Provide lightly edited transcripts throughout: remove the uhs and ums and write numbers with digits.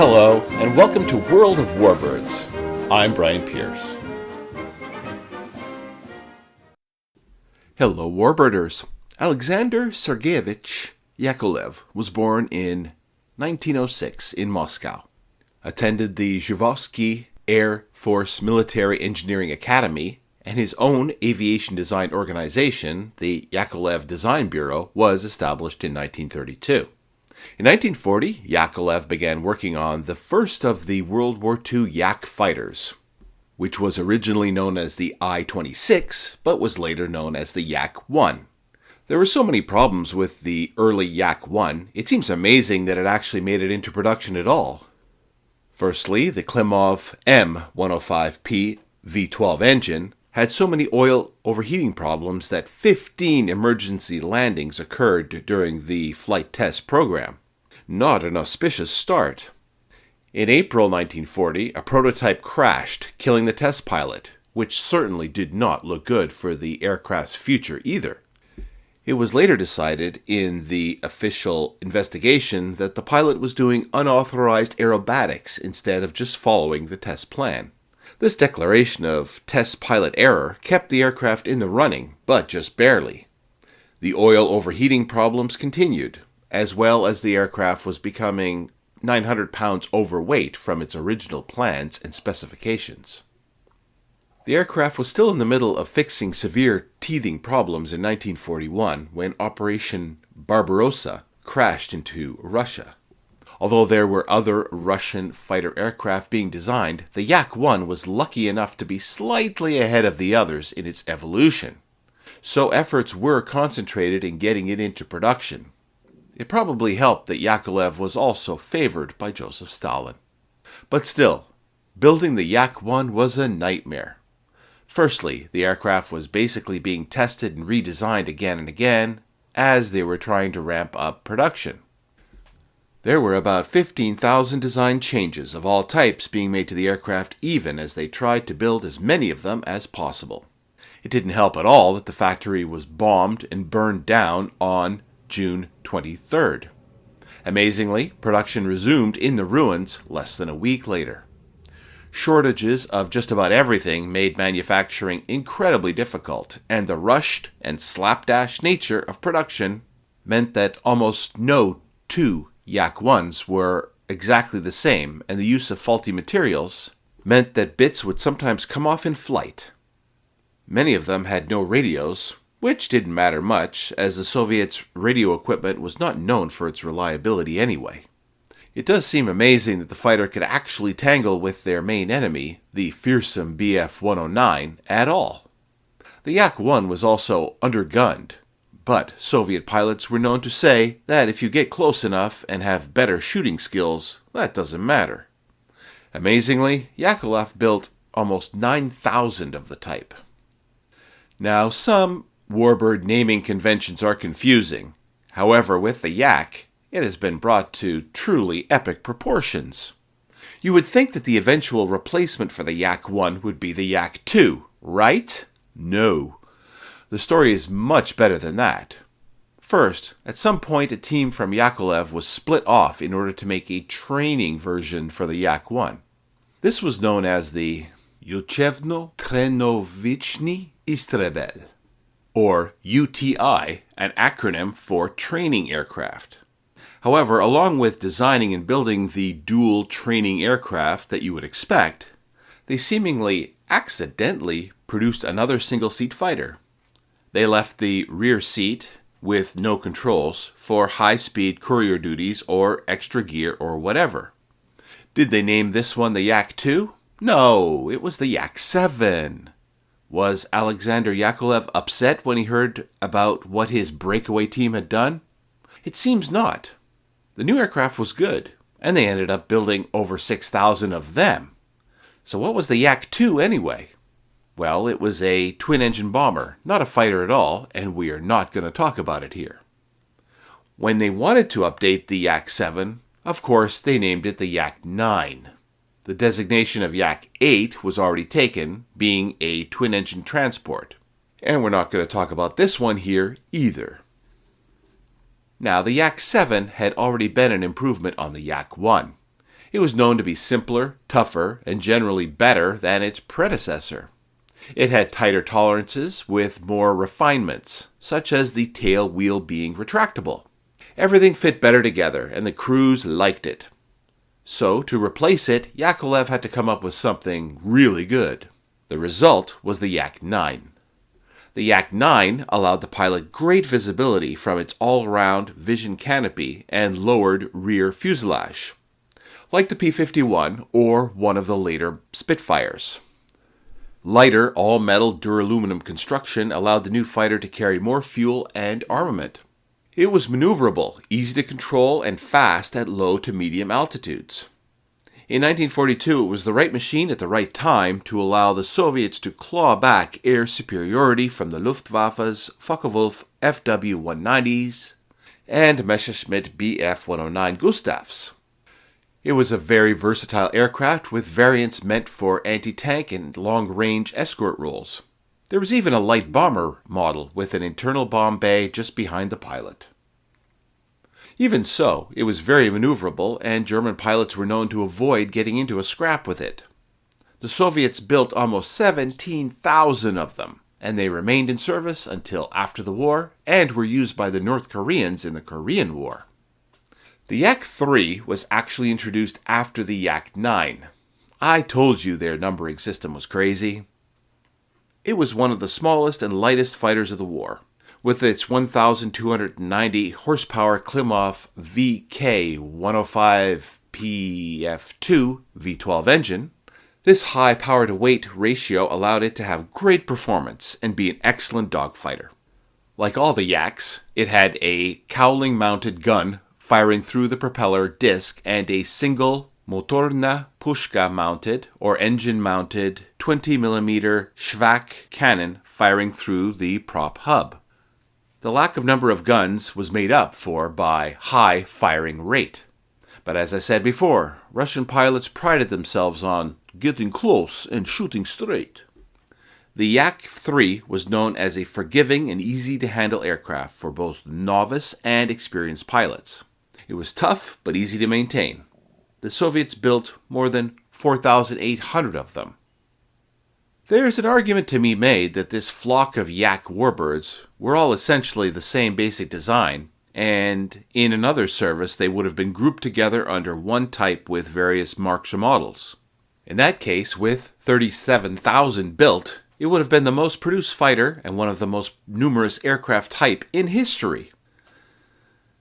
Hello, and welcome to World of Warbirds. I'm Brian Pierce. Hello, Warbirders. Alexander Sergeyevich Yakolev was born in 1906 in Moscow. Attended the Zhukovsky Air Force Military Engineering Academy, and his own aviation design organization, the Yakolev Design Bureau, was established in 1932. In 1940, Yakolev began working on the first of the World War II Yak fighters, which was originally known as the I-26, but was later known as the Yak-1. There were so many problems with the early Yak-1, it seems amazing that it actually made it into production at all. Firstly, the Klimov M105P V12 engine had so many oil overheating problems that 15 emergency landings occurred during the flight test program. Not an auspicious start. In April 1940, a prototype crashed, killing the test pilot, which certainly did not look good for the aircraft's future either. It was later decided in the official investigation that the pilot was doing unauthorized aerobatics instead of just following the test plan. This declaration of test pilot error kept the aircraft in the running, but just barely. The oil overheating problems continued, as well as the aircraft was becoming 900 pounds overweight from its original plans and specifications. The aircraft was still in the middle of fixing severe teething problems in 1941 when Operation Barbarossa crashed into Russia. Although there were other Russian fighter aircraft being designed, the Yak-1 was lucky enough to be slightly ahead of the others in its evolution. So efforts were concentrated in getting it into production. It probably helped that Yakolev was also favored by Joseph Stalin. But still, building the Yak-1 was a nightmare. Firstly, the aircraft was basically being tested and redesigned again and again as they were trying to ramp up production. There were about 15,000 design changes of all types being made to the aircraft even as they tried to build as many of them as possible. It didn't help at all that the factory was bombed and burned down on June 23rd. Amazingly, production resumed in the ruins less than a week later. Shortages of just about everything made manufacturing incredibly difficult, and the rushed and slapdash nature of production meant that almost no two Yak-1s were exactly the same, and the use of faulty materials meant that bits would sometimes come off in flight. Many of them had no radios, which didn't matter much, as the Soviets' radio equipment was not known for its reliability anyway. It does seem amazing that the fighter could actually tangle with their main enemy, the fearsome Bf-109, at all. The Yak-1 was also undergunned, but Soviet pilots were known to say that if you get close enough and have better shooting skills, that doesn't matter. Amazingly, Yakolev built almost 9,000 of the type. Now, some warbird naming conventions are confusing. However, with the Yak, it has been brought to truly epic proportions. You would think that the eventual replacement for the Yak-1 would be the Yak-2, right? No. The story is much better than that. First, at some point a team from Yakolev was split off in order to make a training version for the Yak-1. This was known as the Uchevno-Trenovichny Istrebel, or UTI, an acronym for training aircraft. However, along with designing and building the dual training aircraft that you would expect, they seemingly accidentally produced another single-seat fighter. They left the rear seat with no controls for high-speed courier duties or extra gear or whatever. Did they name this one the Yak-2? No, it was the Yak-7. Was Alexander Yakolev upset when he heard about what his breakaway team had done? It seems not. The new aircraft was good, and they ended up building over 6,000 of them. So what was the Yak-2 anyway? Well, it was a twin-engine bomber, not a fighter at all, and we are not going to talk about it here. When they wanted to update the Yak-7, of course they named it the Yak-9. The designation of Yak-8 was already taken, being a twin-engine transport. And we're not going to talk about this one here either. Now, the Yak-7 had already been an improvement on the Yak-1. It was known to be simpler, tougher, and generally better than its predecessor. It had tighter tolerances with more refinements, such as the tail wheel being retractable. Everything fit better together, and the crews liked it. So, to replace it, Yakolev had to come up with something really good. The result was the Yak-9. The Yak-9 allowed the pilot great visibility from its all-round vision canopy and lowered rear fuselage, like the P-51 or one of the later Spitfires. Lighter, all-metal duraluminum construction allowed the new fighter to carry more fuel and armament. It was maneuverable, easy to control, and fast at low to medium altitudes. In 1942, it was the right machine at the right time to allow the Soviets to claw back air superiority from the Luftwaffe's Focke-Wulf FW-190s and Messerschmitt Bf-109 Gustavs. It was a very versatile aircraft with variants meant for anti-tank and long-range escort roles. There was even a light bomber model with an internal bomb bay just behind the pilot. Even so, it was very maneuverable, and German pilots were known to avoid getting into a scrap with it. The Soviets built almost 17,000 of them, and they remained in service until after the war and were used by the North Koreans in the Korean War. The Yak-3 was actually introduced after the Yak-9. I told you their numbering system was crazy. It was one of the smallest and lightest fighters of the war. With its 1,290 horsepower Klimov VK-105PF2 V12 engine, this high power-to-weight ratio allowed it to have great performance and be an excellent dogfighter. Like all the Yaks, it had a cowling-mounted gun firing through the propeller disc and a single motorna pushka-mounted or engine-mounted 20mm Schwach cannon firing through the prop hub. The lack of number of guns was made up for by high firing rate. But as I said before, Russian pilots prided themselves on getting close and shooting straight. The Yak-3 was known as a forgiving and easy-to-handle aircraft for both novice and experienced pilots. It was tough but easy to maintain. The Soviets built more than 4,800 of them. There's an argument to be made that this flock of Yak warbirds were all essentially the same basic design, and in another service they would have been grouped together under one type with various marks or models. In that case, with 37,000 built, it would have been the most produced fighter and one of the most numerous aircraft type in history.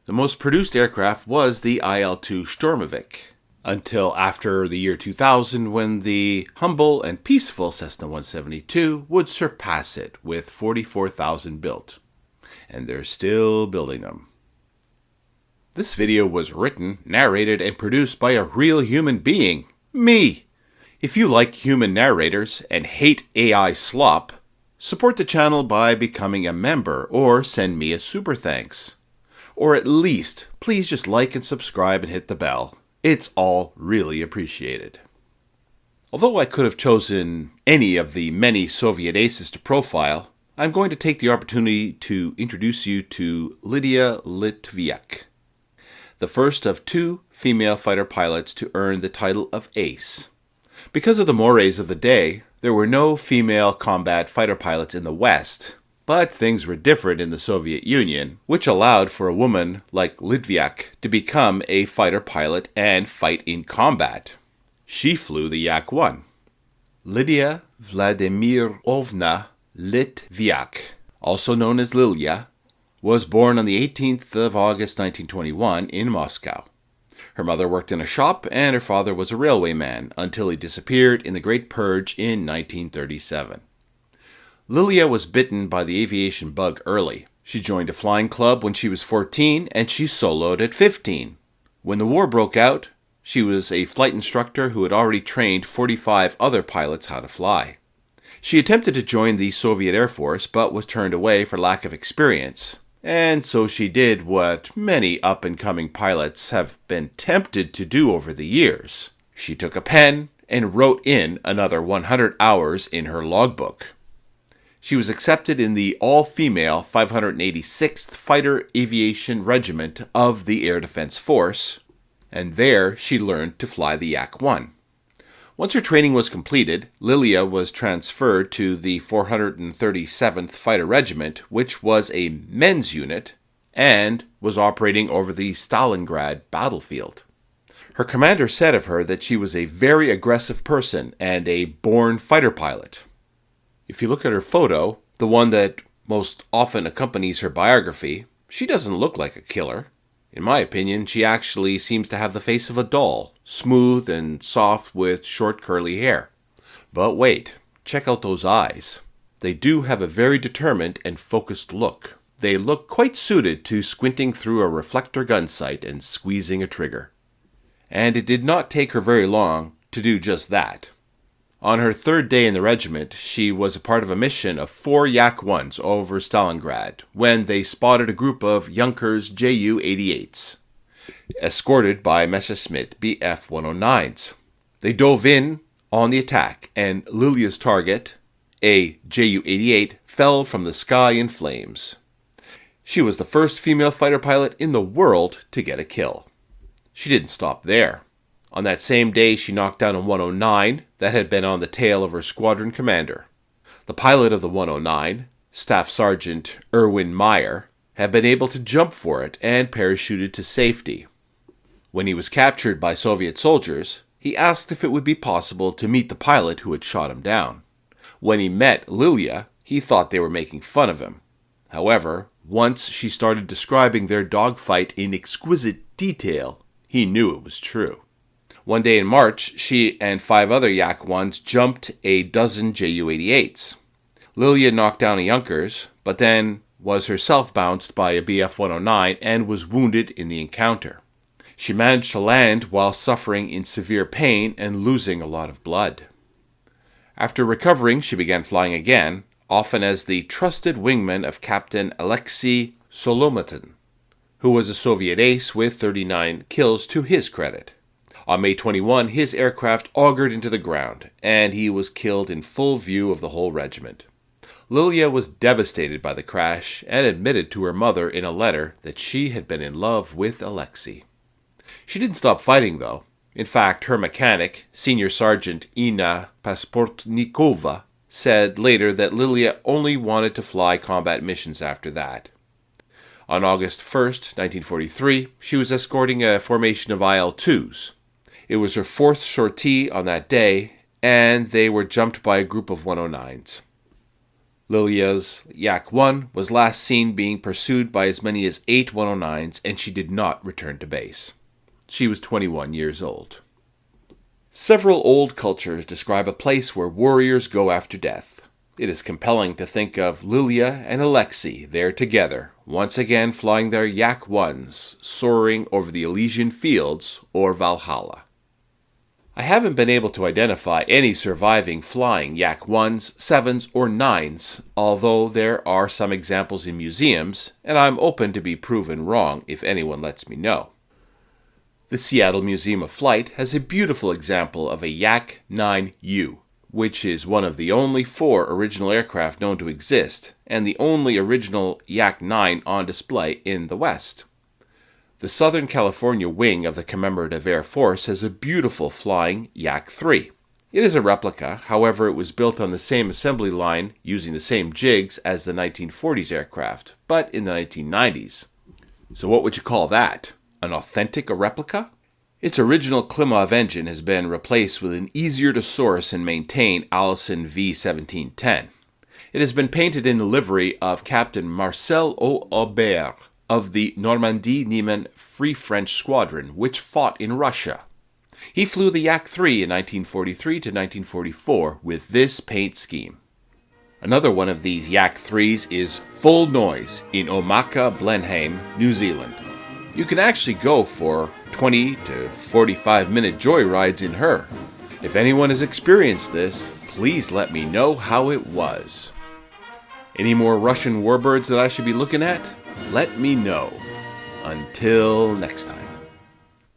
The most produced aircraft was the IL-2 Sturmovik, until after the year 2000 when the humble and peaceful Cessna 172 would surpass it with 44,000 built. And they're still building them. This video was written, narrated, and produced by a real human being, me. If you like human narrators and hate AI slop, support the channel by becoming a member or send me a super thanks. Or at least, please just like and subscribe and hit the bell. It's all really appreciated. Although I could have chosen any of the many Soviet aces to profile, I'm going to take the opportunity to introduce you to Lydia Litvyak, the first of two female fighter pilots to earn the title of ace. Because of the mores of the day, there were no female combat fighter pilots in the West, but things were different in the Soviet Union, which allowed for a woman like Litvyak to become a fighter pilot and fight in combat. She flew the Yak-1. Lydia Vladimirovna Litvyak, also known as Lilia, was born on the 18th of August 1921 in Moscow. Her mother worked in a shop and her father was a railwayman until he disappeared in the Great Purge in 1937. Lilia was bitten by the aviation bug early. She joined a flying club when she was 14 and she soloed at 15. When the war broke out, she was a flight instructor who had already trained 45 other pilots how to fly. She attempted to join the Soviet Air Force but was turned away for lack of experience. And so she did what many up-and-coming pilots have been tempted to do over the years. She took a pen and wrote in another 100 hours in her logbook. She was accepted in the all-female 586th Fighter Aviation Regiment of the Air Defense Force, and there she learned to fly the Yak-1. Once her training was completed, Lilia was transferred to the 437th Fighter Regiment, which was a men's unit and was operating over the Stalingrad battlefield. Her commander said of her that she was a very aggressive person and a born fighter pilot. If you look at her photo, the one that most often accompanies her biography, she doesn't look like a killer. In my opinion, she actually seems to have the face of a doll, smooth and soft with short curly hair. But wait, check out those eyes. They do have a very determined and focused look. They look quite suited to squinting through a reflector gun sight and squeezing a trigger. And it did not take her very long to do just that. On her third day in the regiment, she was a part of a mission of 4 Yak-1s over Stalingrad when they spotted a group of Junkers Ju-88s, escorted by Messerschmitt Bf-109s. They dove in on the attack, and Lilia's target, a Ju-88, fell from the sky in flames. She was the first female fighter pilot in the world to get a kill. She didn't stop there. On that same day, she knocked down a 109 that had been on the tail of her squadron commander. The pilot of the 109, Staff Sergeant Erwin Meyer, had been able to jump for it and parachuted to safety. When he was captured by Soviet soldiers, he asked if it would be possible to meet the pilot who had shot him down. When he met Lilia, he thought they were making fun of him. However, once she started describing their dogfight in exquisite detail, he knew it was true. One day in March, she and 5 other Yak-1s jumped a dozen Ju-88s. Lilia knocked down a Junkers, but then was herself bounced by a Bf-109 and was wounded in the encounter. She managed to land while suffering in severe pain and losing a lot of blood. After recovering, she began flying again, often as the trusted wingman of Captain Alexei Solomatin, who was a Soviet ace with 39 kills to his credit. On May 21, his aircraft augured into the ground, and he was killed in full view of the whole regiment. Lilia was devastated by the crash and admitted to her mother in a letter that she had been in love with Alexei. She didn't stop fighting, though. In fact, her mechanic, Senior Sergeant Ina Pasportnikova, said later that Lilia only wanted to fly combat missions after that. On August 1st, 1943, she was escorting a formation of IL-2s. It was her 4th sortie on that day, and they were jumped by a group of 109s. Lilia's Yak-1 was last seen being pursued by as many as 8 109s, and she did not return to base. She was 21 years old. Several old cultures describe a place where warriors go after death. It is compelling to think of Lilia and Alexei there together, once again flying their Yak-1s, soaring over the Elysian Fields or Valhalla. I haven't been able to identify any surviving flying Yak-1s, 7s, or 9s, although there are some examples in museums, and I'm open to be proven wrong if anyone lets me know. The Seattle Museum of Flight has a beautiful example of a Yak-9U, which is one of the only 4 original aircraft known to exist, and the only original Yak-9 on display in the West. The Southern California wing of the Commemorative Air Force has a beautiful flying Yak-3. It is a replica, however it was built on the same assembly line using the same jigs as the 1940s aircraft, but in the 1990s. So what would you call that? An authentic replica? Its original Klimov engine has been replaced with an easier-to-source and maintain Allison V1710. It has been painted in the livery of Captain Marcel Aubert of the Normandie-Niemen Free French Squadron, which fought in Russia. He flew the Yak-3 in 1943 to 1944 with this paint scheme. Another one of these Yak-3s is Full Noise in Omaka, Blenheim, New Zealand. You can actually go for 20 to 45-minute joyrides in her. If anyone has experienced this, please let me know how it was. Any more Russian warbirds that I should be looking at? Let me know. Until next time.